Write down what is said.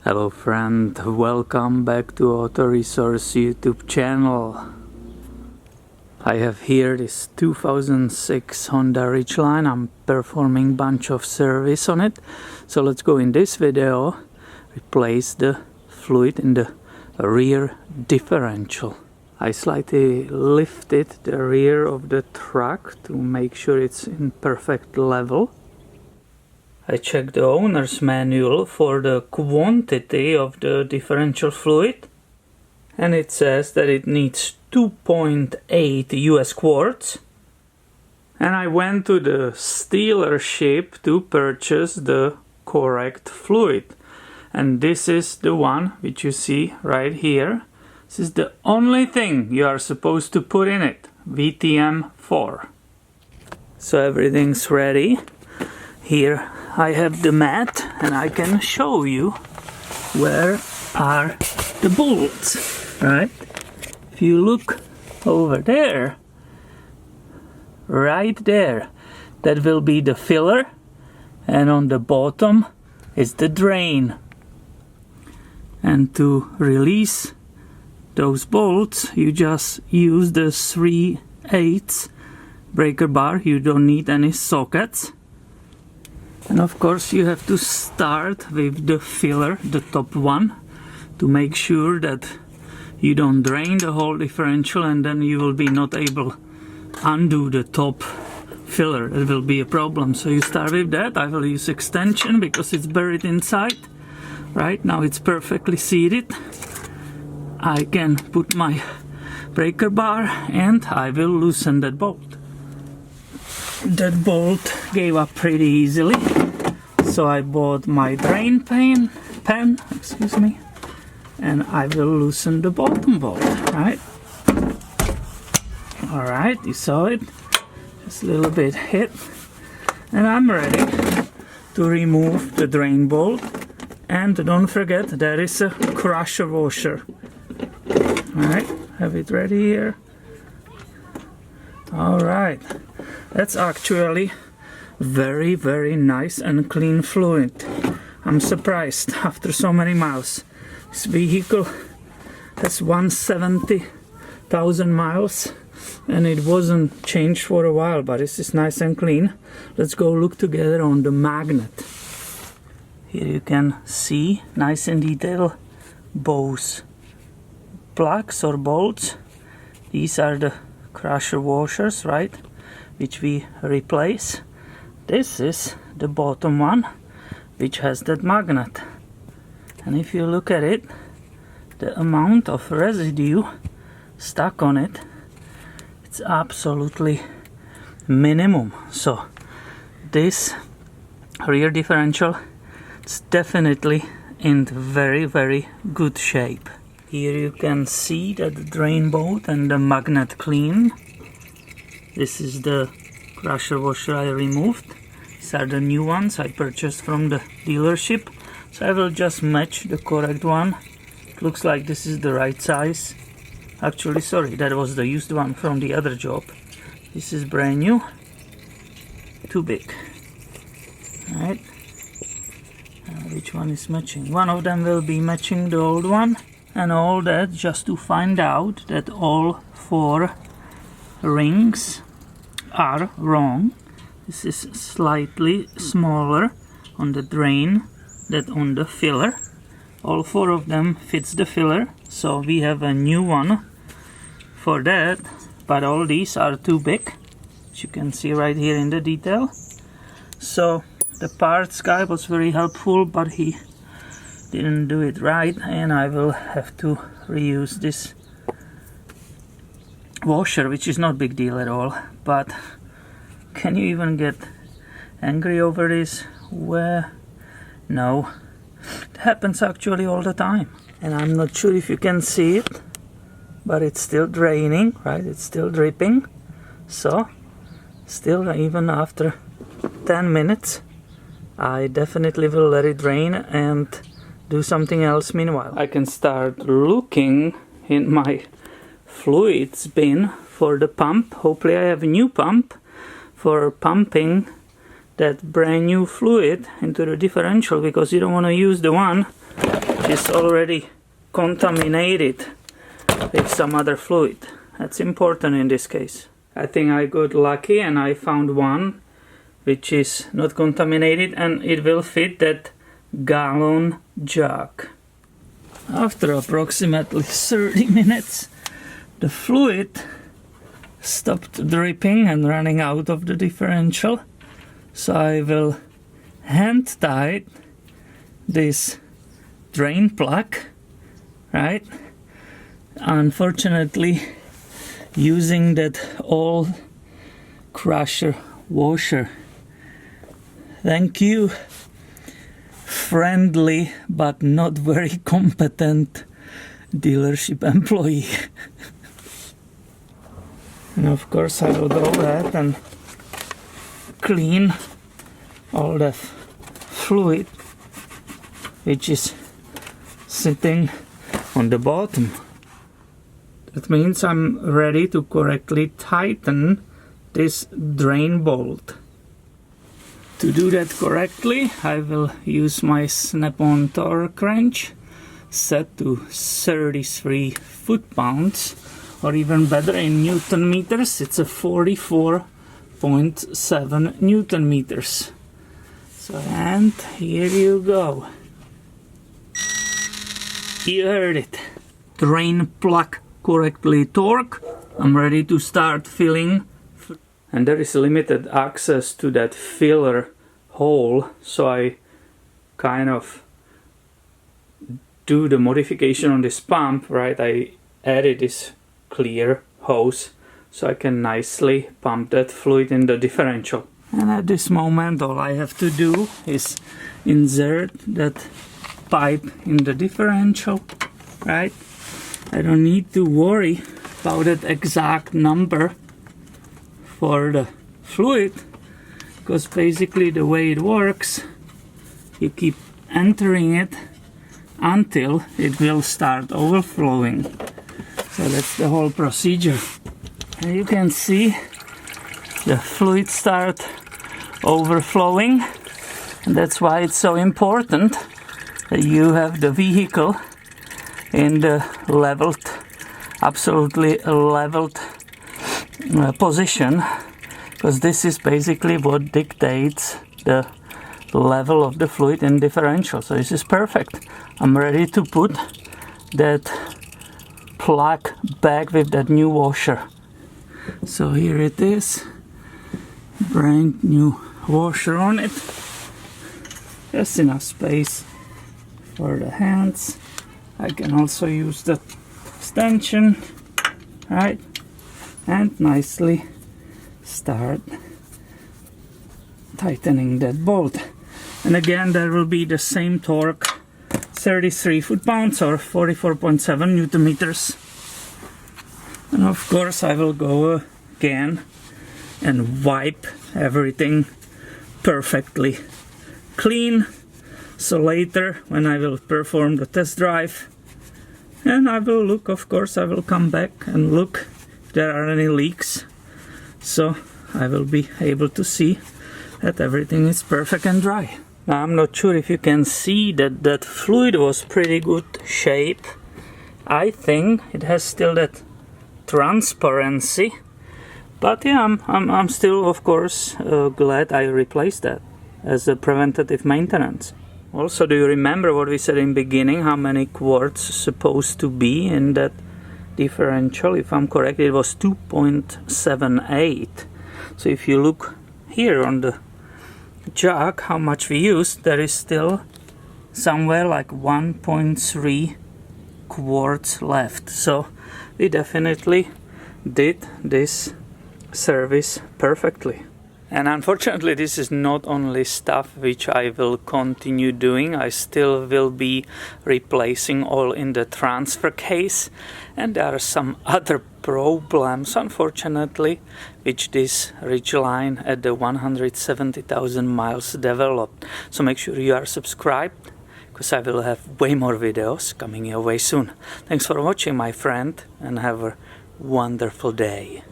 Hello friend, welcome back to Auto Resource YouTube channel. I have here this 2006 Honda Ridgeline. I'm performing bunch of service on it. So let's go in this video, replace the fluid in the rear differential. I slightly lifted the rear of the truck to make sure it's in perfect level. I checked the owner's manual for the quantity of the differential fluid, and it says that it needs 2.8 US quarts. And I went to the dealership to purchase the correct fluid, and this is the one which you see right here. This is the only thing you are supposed to put in it, VTM 4. So everything's ready. Here I have the mat and I can show you where are the bolts, right? If you look over there, right there, that will be the filler, and on the bottom is the drain. And to release those bolts, you just use the 3/8 breaker bar. You don't need any sockets. And of course you have to start with the filler, the top one, to make sure that you don't drain the whole differential, and then you will be not able to undo the top filler. It will be a problem. So you start with that. I will use extension because it's buried inside. Right now it's perfectly seated. I can put my breaker bar and I will loosen that bolt. That bolt gave up pretty easily, so I bought my drain pen, and I will loosen the bottom bolt, right? Alright, you saw it, just a little bit hit, and I'm ready to remove the drain bolt. And don't forget, there is a crusher washer. Alright, have it ready here. Alright. That's actually very, very nice and clean fluid. I'm surprised after so many miles. This vehicle has 170,000 miles and it wasn't changed for a while, but this is nice and clean. Let's go look together on the magnet. Here you can see nice and detailed both plugs or bolts. These are the crusher washers, right, which we replace. This is the bottom one, which has that magnet. And if you look at it, the amount of residue stuck on it, it's absolutely minimum. So this rear differential is definitely in very, very good shape. Here you can see that the drain bolt and the magnet clean. This is the crusher washer I removed. These are the new ones I purchased from the dealership. So I will just match the correct one. It looks like this is the right size. Actually, sorry, that was the used one from the other job. This is brand new. Too big. Alright. Which one is matching? One of them will be matching the old one. And all that just to find out that all 4 rings are wrong. This is slightly smaller on the drain than on the filler. All 4 of them fits the filler, so we have a new one for that, but all these are too big, as you can see right here in the detail. So the parts guy was very helpful, but he didn't do it right, and I will have to reuse this washer, which is not a big deal at all. But can you even get angry over this? Well, no, it happens actually all the time, and I'm not sure if you can see it, but it's still draining, right? It's still dripping. So still, even after 10 minutes, I definitely will let it drain and do something else meanwhile. I can start looking in my fluids bin for the pump. Hopefully I have a new pump for pumping that brand new fluid into the differential, because you don't want to use the one which is already contaminated with some other fluid. That's important in this case. I think I got lucky and I found one which is not contaminated, and it will fit that gallon jug. After approximately 30 minutes, the fluid stopped dripping and running out of the differential. So I will hand tight this drain plug, right? Unfortunately, using that old crusher washer. Thank you, friendly but not very competent dealership employee. And of course I will go ahead and clean all the fluid which is sitting on the bottom. That means I'm ready to correctly tighten this drain bolt. To do that correctly, I will use my snap-on torque wrench set to 33 foot-pounds, or even better in Newton meters, it's a 44.7 Newton meters. So, and here you go. You heard it. Drain plug correctly torqued. I'm ready to start filling. And there is limited access to that filler hole, so I kind of do the modification on this pump, right? I added this clear hose so I can nicely pump that fluid in the differential. And at this moment all I have to do is insert that pipe in the differential, right? I don't need to worry about that exact number for the fluid, because basically the way it works, you keep entering it until it will start overflowing. So that's the whole procedure. And you can see the fluid start overflowing, and that's why it's so important that you have the vehicle in the leveled, absolutely leveled position, because this is basically what dictates the level of the fluid in differential. So this is perfect. I'm ready to put that plug back with that new washer. So here it is, brand new washer on it, just enough space for the hands. I can also use the extension, right, and nicely start tightening that bolt. And again, there will be the same torque, 33 foot-pounds or 44.7 Newton meters. And of course I will go again and wipe everything perfectly clean, so later when I will perform the test drive, and I will look, of course I will come back and look if there are any leaks, so I will be able to see that everything is perfect and dry. Now I'm not sure if you can see that fluid was pretty good shape. I think it has still that transparency, but yeah, I'm still of course glad I replaced that as a preventative maintenance. Also, do you remember what we said in the beginning, how many quarts supposed to be in that differential? If I'm correct, it was 2.78. So if you look here on the jug how much we used, there is still somewhere like 1.3 quarts left. So we definitely did this service perfectly. And unfortunately this is not only stuff which I will continue doing. I still will be replacing oil in the transfer case, and there are some other problems unfortunately which this Ridgeline at the 170,000 miles developed. So make sure you are subscribed, because I will have way more videos coming your way soon. Thanks for watching, my friend, and have a wonderful day.